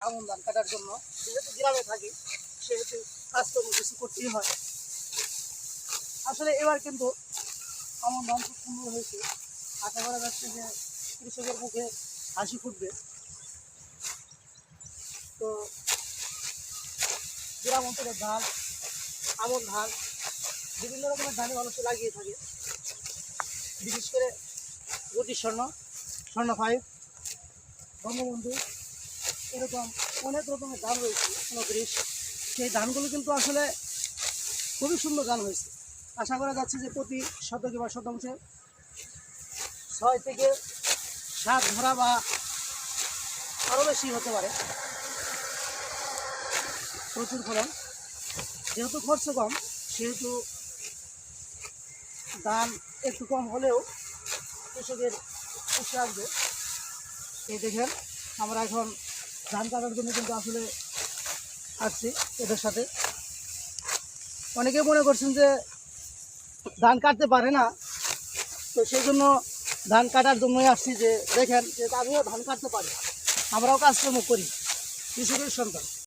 আমন ধান কাটার জন্য। যেহেতু গ্রামে থাকি সেহেতু কাজকর্ম কিছু করতেই হয়। আসলে এবার কিন্তু আমন ধান খুব সুন্দর হয়েছে। আশা করা যাচ্ছে যে কৃষকের মুখে হাসি ফুটবে। তো গ্রাম অঞ্চলের ধান, আমন ধান, বিভিন্ন রকমের ধানই মানুষ লাগিয়ে থাকে। বিশেষ করে গতি স্বর্ণ, স্বর্ণ 5, বঙ্গবন্ধু, এরকম অনেক রকমের ধান রয়েছে 29। সেই ধানগুলো কিন্তু আসলে খুবই সুন্দর ধান হয়েছে। আশা করা যাচ্ছে যে প্রতি শতকে বা শতাংশে 6 থেকে 7 ধরা বা আরও বেশি হতে পারে প্রচুর ফলন। যেহেতু খরচ কম সেহেতু ধান একটু কম হলেও কৃষকের খুশি আসবে। এই দেখেন আমরা এখন ধান কাটার জন্য কিন্তু আসলে আসছি এদের সাথে। অনেকে মনে করছেন যে ধান কাটতে পারে না, তো সেই জন্য ধান কাটার জন্যই আসছি। যে দেখেন যে আমিও ধান কাটতে পারি, আমরাও কাজকর্ম করি, কৃষকের সন্তান।